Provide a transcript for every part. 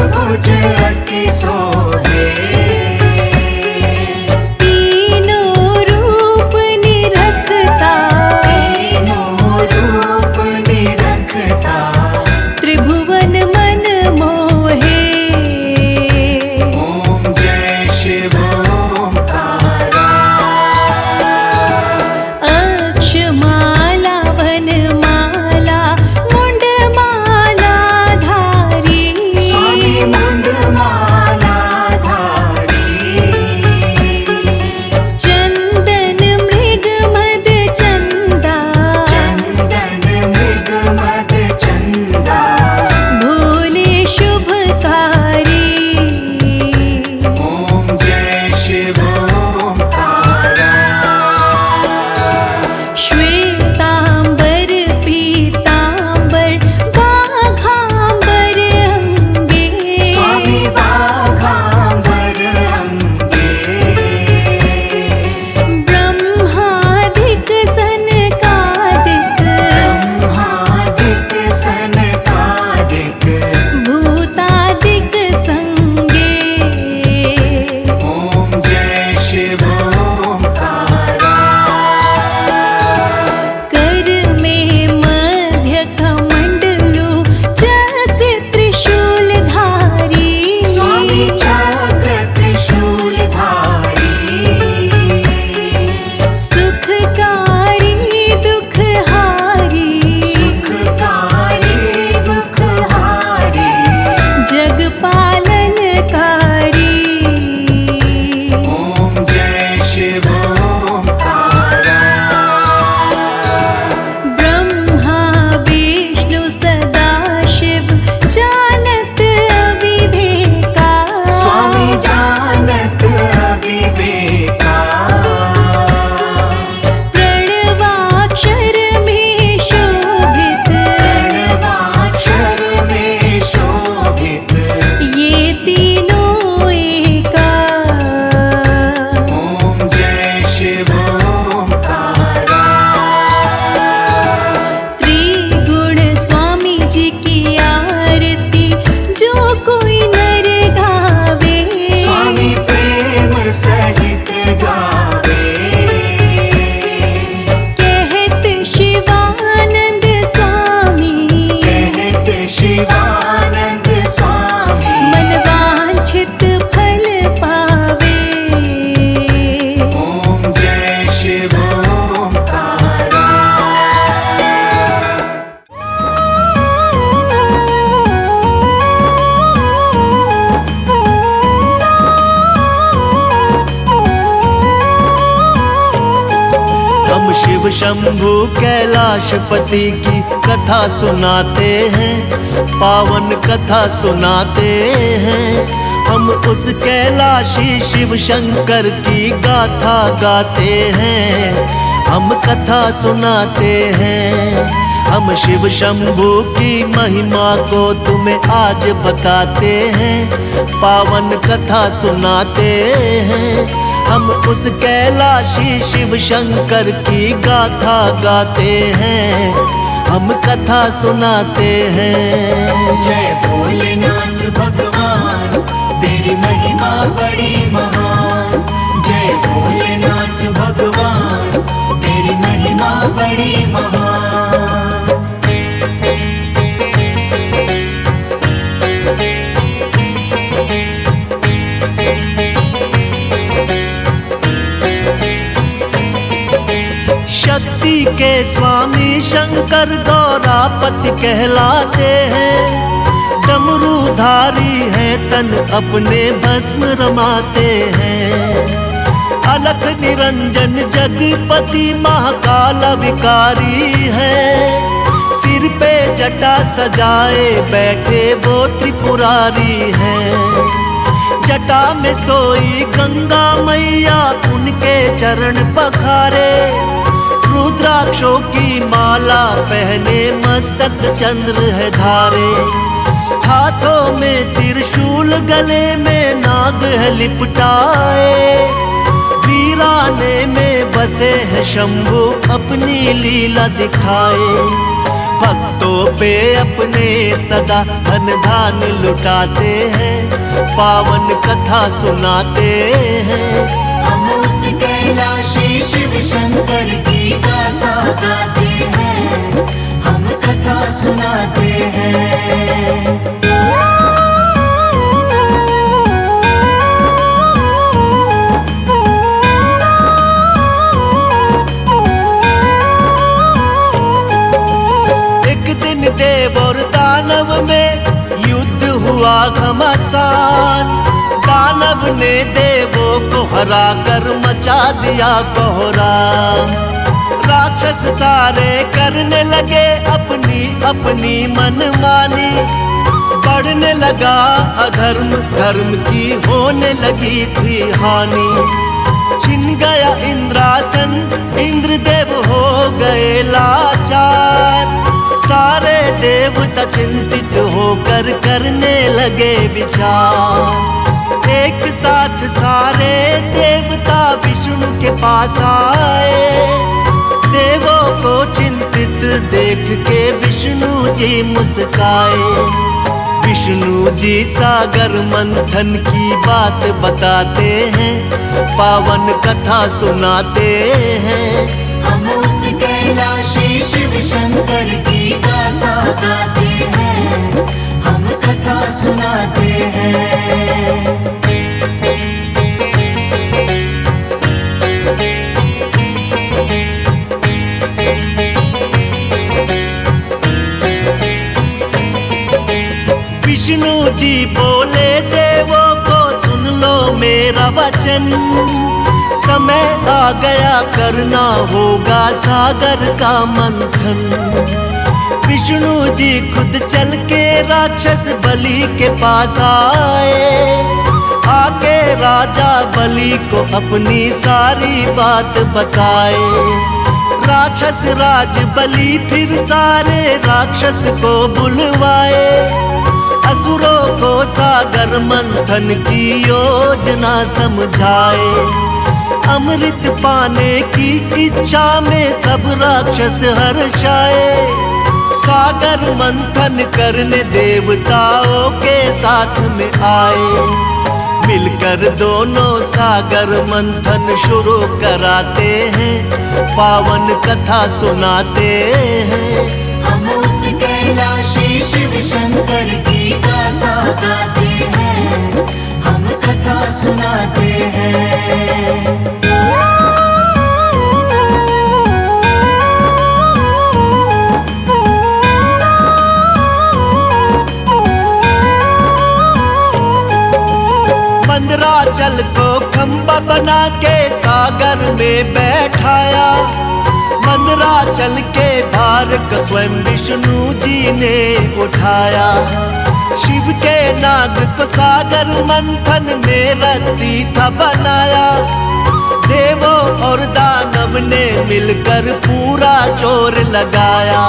चतुर्भुज अति सोहे। शंभु कैलाशपति की कथा सुनाते हैं, पावन कथा सुनाते हैं। हम उस कैलाशी शिव शंकर की गाथा गाते हैं, हम कथा सुनाते हैं। हम शिव शंभु की महिमा को तुम्हें आज बताते हैं, पावन कथा सुनाते हैं। हम उस कैलाशी शिव शंकर की गाथा गाते हैं, हम कथा सुनाते हैं। जय भोलेनाथ भगवान, तेरी महिमा बड़ी महान। जय भोलेनाथ भगवान, तेरी महिमा बड़ी महान। शक्ति के स्वामी शंकर गौरापति कहलाते हैं। डमरूधारी हैं, तन अपने भस्म रमाते हैं। अलख निरंजन जगपति महाकाल विकारी है। सिर पे जटा सजाए बैठे वो त्रिपुरारी हैं। जटा में सोई गंगा मैया, उनके चरण पखारे। रुद्राक्षों की माला पहने, मस्तक चंद्र है धारे। हाथों में त्रिशूल, गले में नाग है लिपटाए। वीराने में बसे हैं शंभु, अपनी लीला दिखाए। भक्तों पे अपने सदा धन धान लुटाते हैं, पावन कथा सुनाते हैं। हम उस कैलाशी शिव शंकर की गाथा गाते हैं, हम कथा सुनाते हैं। देव और दानव में युद्ध हुआ घमासान, दानव ने देवों को हरा कर मचा दिया कोहराम। राक्षस सारे करने लगे अपनी अपनी मनमानी, बढ़ने लगा अधर्म, धर्म की होने लगी थी हानि। छिन गया इंद्रासन, इंद्रदेव हो गए लाचार, सारे देवता चिंतित होकर करने लगे विचार। एक साथ सारे देवता विष्णु के पास आए, देवों को चिंतित देख के विष्णु जी मुस्काए। विष्णु जी सागर मंथन की बात बताते हैं, पावन कथा सुनाते हैं। हम उस कैलाशी शिव शंकर की गाथा गाते हैं, हम कथा सुनाते हैं। विष्णु जी बोले देवों को सुन लो मेरा वचन, समय आ गया करना होगा सागर का मंथन। विष्णु जी खुद चल के राक्षस बलि के पास आए, आके राजा बलि को अपनी सारी बात बताए। राक्षस राज बलि फिर सारे राक्षस को बुलवाए, असुरों को सागर मंथन की योजना समझाए। अमृत पाने की इच्छा में सब राक्षस हर्षाए, सागर मंथन करने देवताओं के साथ में आए। मिलकर दोनों सागर मंथन शुरू कराते हैं, पावन कथा सुनाते हैं। हम उस कैलाशी शिव शंकर की गाथा गाते हैं, हम कथा सुनाते हैं। मंदराचल को खंबा बना के सागर में बैठाया, मंदराचल के भार को स्वयं विष्णु जी ने उठाया। शिव के नाग को सागर मंथन में रस्सी था बनाया, देवों और दानव ने मिलकर पूरा जोर लगाया।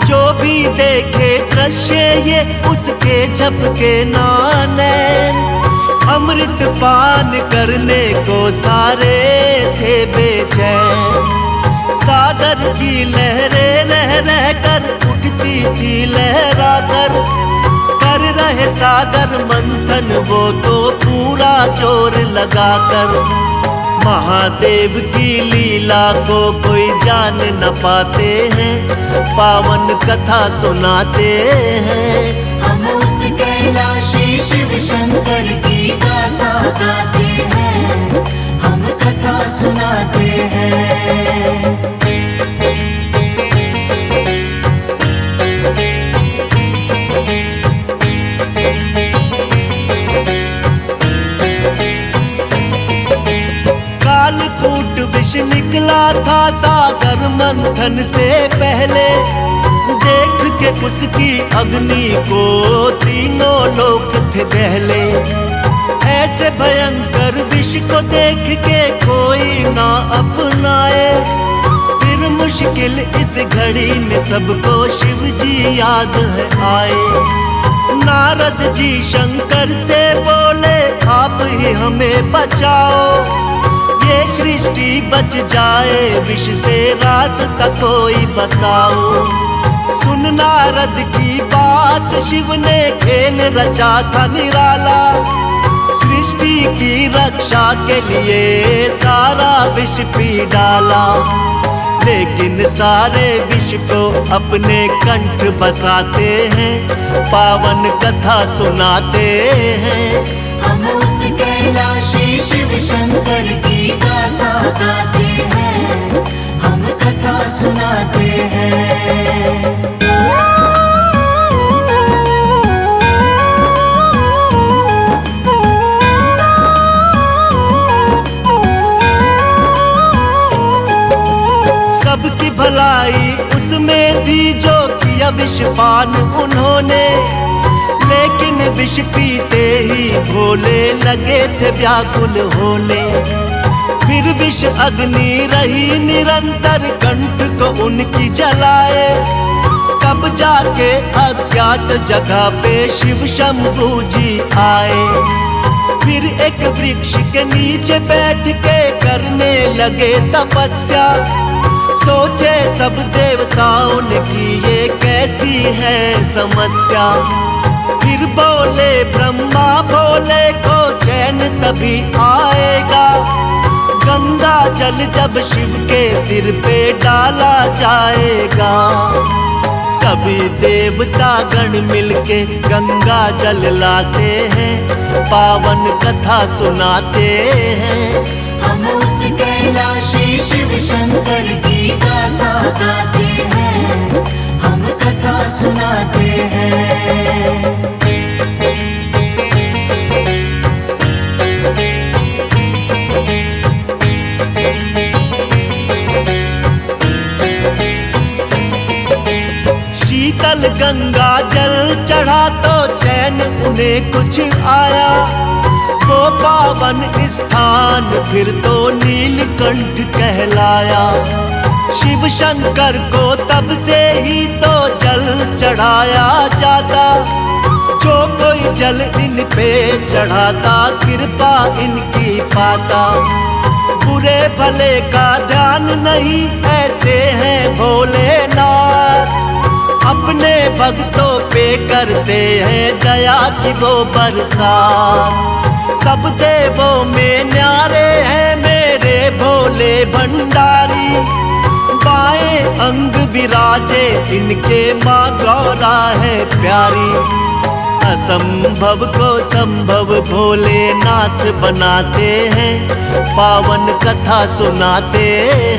जो भी देखे दृश्य ये उसके झपके नैन, अमृत पान करने को सारे थे बेचैन। सागर की लहरें रह रह कर उठती थी लहरा कर रहे सागर मंथन वो तो पूरा जोर लगाकर। महादेव की लीला को कोई जान न पाते हैं, पावन कथा सुनाते हैं। हम उस कैलाशी शिव शंकर की गाथा गाते हैं, हम कथा सुनाते हैं। कालकूट विष निकला था सागर मंथन से पहले, देख के उसकी अग्नि को तीनों लोक थे दहले। ऐसे भयंकर विष को देख के कोई ना अपनाए, फिर मुश्किल इस घड़ी में सबको शिव जी याद है आए। नारद जी शंकर से बोले आप ही हमें बचाओ, ये सृष्टि बच जाए विष से रास्ता कोई बताओ। सुन नारद की बात, शिव ने खेल रचा था निराला। सृष्टि की रक्षा के लिए सारा विष पी डाला, लेकिन सारे विष को अपने कंठ बसाते हैं, पावन कथा सुनाते हैं। हम उस कैलाशी शिव शंकर की गाथा गाते हैं, हम कथा सुनाते हैं। सबकी भलाई उसमें थी जो किया विषपान उन्होंने, लेकिन विष पीते ही भोले लगे थे व्याकुल होने। फिर विष अग्नि रही निरंतर कंठ को उनकी जलाए, तब जाके अज्ञात जगह पे शिव शंभू जी आए। फिर एक वृक्ष के नीचे बैठ के करने लगे तपस्या, सोचे सब देवताओं की ये कैसी है समस्या। फिर बोले ब्रह्मा, भोले को चैन तभी आएगा, गंगा जल जब शिव के सिर पे डाला जाएगा। सभी देवता गण मिलके गंगा जल लाते हैं, पावन कथा सुनाते हैं। हम उस कैलाशी शिव शंकर की गाथा गाते हैं, हम कथा सुनाते हैं। शीतल गंगा जल चढ़ा तो चैन उन्हें कुछ आया, वो पावन स्थान फिर तो नीलकंठ कहलाया। शिव शंकर को तब से ही तो जल चढ़ाया जाता, जो कोई जल इन पे चढ़ाता कृपा इनकी पाता। बुरे भले का ध्यान नहीं, ऐसे हैं भोलेनाथ, अपने भक्तों पे करते हैं दया की वो बरसात। सब देवों में न्यारे हैं मेरे भोले भंडारी, बाएं अंग विराजे इनके माँ गौरा है प्यारी। असंभव को संभव भोलेनाथ बनाते हैं, पावन कथा सुनाते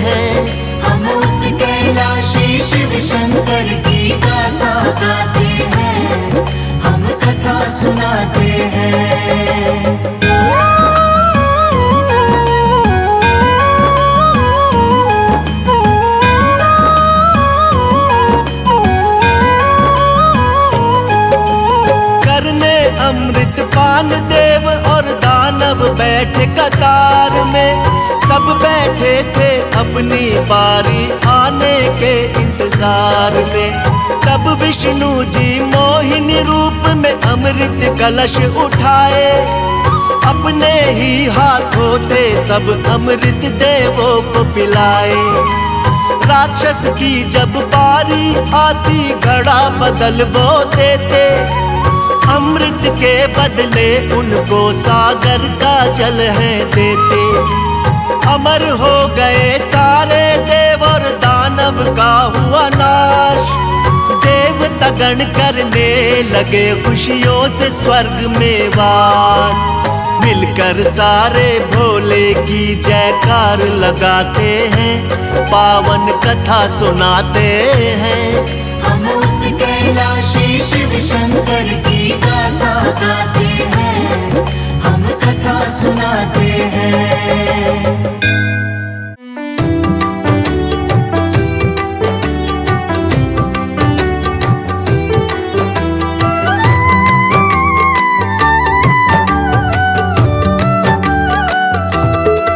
हैं। हम उस कैलाशी शिव शंकर की गाथा गाते हैं, हम कथा सुनाते हैं। करने अमृत पान देव और दानव बैठे कतार में, सब बैठे थे अपनी बारी आने के इंतजार में। तब विष्णु जी मोहिनी रूप में अमृत कलश उठाए, अपने ही हाथों से सब अमृत देवों को पिलाए। राक्षस की जब बारी आती घड़ा बदल वो देते, अमृत के बदले उनको सागर का जल है देते। अमर हो गए सारे देव और दानव का हुआ नाश, देवता गण करने लगे खुशियों से स्वर्ग में वास। मिलकर सारे भोले की जयकार लगाते हैं, पावन कथा सुनाते हैं। हम उस कैलाशी शिव शंकर की गाथा गाते हैं, हम कथा सुनाते हैं।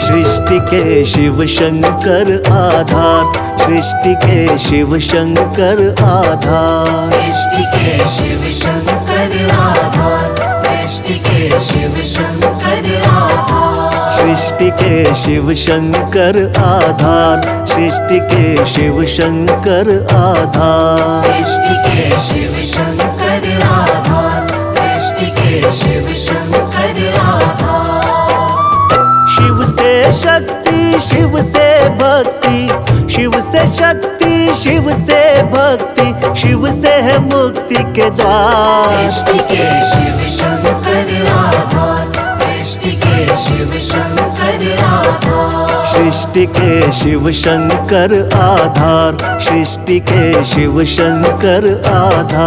सृष्टि के शिव शंकर आधार, सृष्टि के शिव शंकर आधार। सृष्टि के शिव शंकर आधार, सृष्टि के शिव शंकर आधार। सृष्टि के शिव शंकर आधार, सृष्टि के शिव शंकर आधार। सृष्टि के शिव शंकर आधार, सृष्टि के शिव शंकर आधार। शिव से शक्ति, शिव से भक्ति, शिव से शक्ति, शिव से भक्ति, शिव से है मुक्ति के द्वार। सृष्टि के शिव शंकर आधार, सृष्टि के शिव शंकर आधार। सृष्टि के शिव शंकर आधार, सृष्टि के शिव शंकर आधार।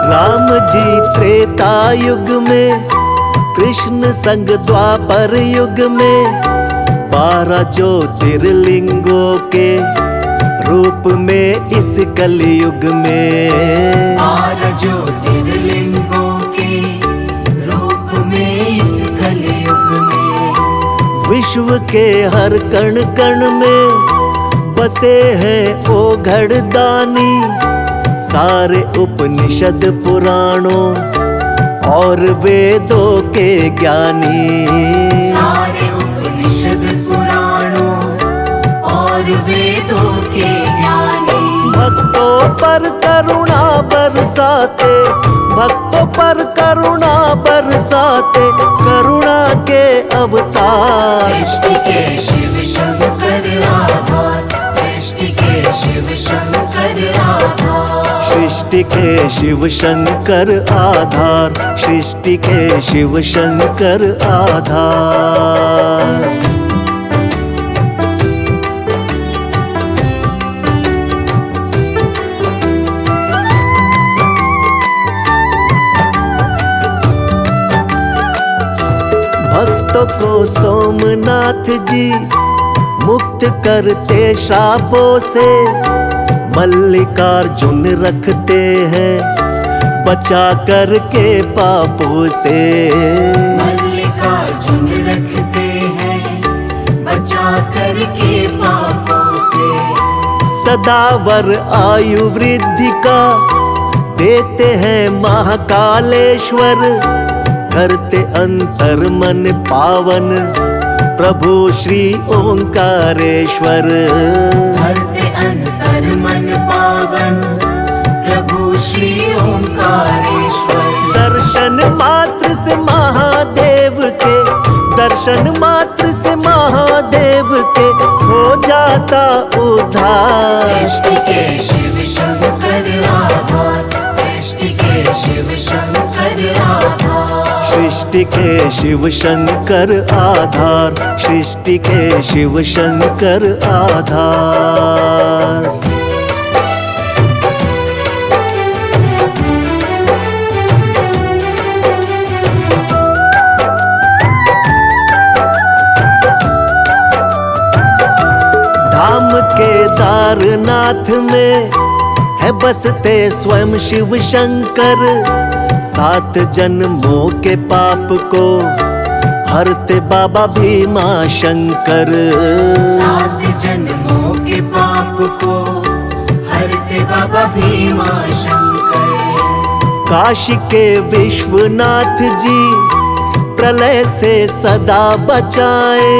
राम जी त्रेता युग में, कृष्ण संग द्वापर युग में, 12 ज्योतिर्लिंगों के रूप में इस कलयुग में। 12 ज्योतिर्लिंगों के रूप में इस कलयुग में। विश्व के हर कण कण में बसे हैं ओ घड़दानी, सारे उपनिषद पुराणों और वेदों के ज्ञानी। सारे उपनिषद पुराणों और वेदों के ज्ञानी। भक्तों पर करुणा बरसाते, भक्तों पर करुणा बरसाते, करुणा के अवतार। सृष्टि के शिव शंकर आधार, सृष्टि के शिव शंकर आधार। सृष्टि के शिव शंकर आधार, सृष्टि के शिव शंकर आधार। भक्तों को सोमनाथ जी मुक्त करते श्रापों से, मल्लिकार्जुन रखते हैं बचा करके पापों से। मल्लिकार्जुन रखते हैं बचा करके पापों से। सदावर आयु वृद्धि का देते हैं महाकालेश्वर, करते अंतर मन पावन प्रभु श्री ओंकारेश्वर। करते अंतर मन पावन प्रभु श्री ओंकारेश्वर। दर्शन मात्र से महादेव के, दर्शन मात्र से महादेव के हो जाता उद्धार। सृष्टि के शिव शंकर आधार, सृष्टि के शिव शंकर आधार। सृष्टि के शिव शंकर आधार, सृष्टि के शिव शंकर आधार। धाम केदारनाथ में है बसते स्वयं शिव शंकर, 7 जन्मों के पाप को हरते बाबा भीमा शंकर। 7 जन्मों के पाप को हरते बाबा भीमा शंकर। काशी के विश्वनाथ जी प्रलय से सदा बचाए,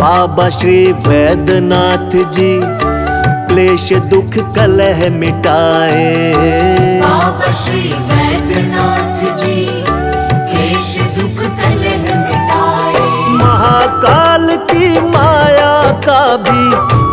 बाबा श्री वैद्यनाथ जी क्लेश दुख कलह मिटाए। बाबा श्री वैद्यनाथ जी क्लेश दुख कलह मिटाए। महाकाल की माया का भी,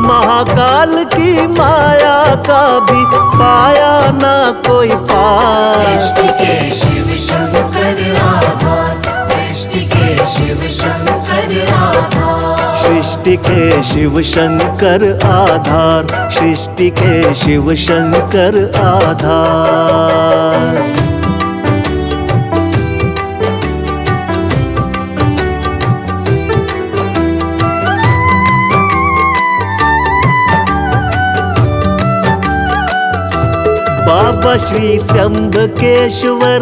महाकाल की माया का भी पाया ना कोई पार। सृष्टि के शिव शंकर आधार, सृष्टि के शिव शंकर आधार। सृष्टि के शिव शंकर आधार, सृष्टि के शिव शंकर आधार। बाबा श्री त्र्यंबकेश्वर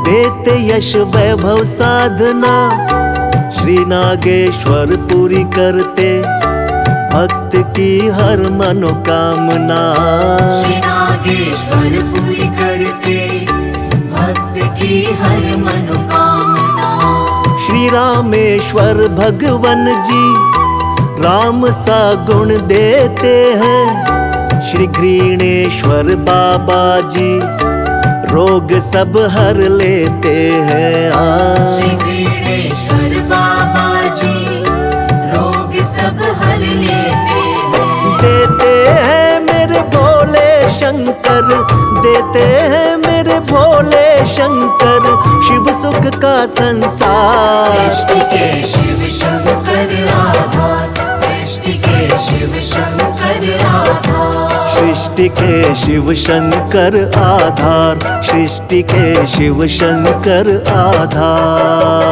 देते यश वैभव साधना, श्री नागेश्वर पूरी करते भक्त की हर मनोकामना। श्री नागेश्वर पूरी करते भक्त की हर मनोकामना। श्री रामेश्वर भगवन जी राम सा गुण देते हैं। श्री घृणेश्वर बाबा जी रोग सब हर लेते हैं। श्री घृणेश्वर बाबा जी रोग सब हर लेते हैं। देते हैं मेरे भोले शंकर, देते हैं मेरे भोले शंकर, शिव सुख का संसार। सृष्टि के शिव शंकर आधार, सृष्टि के शिव शंकर आधार। सृष्टि के शिव शंकर आधार, सृष्टि के शिव शंकर आधार।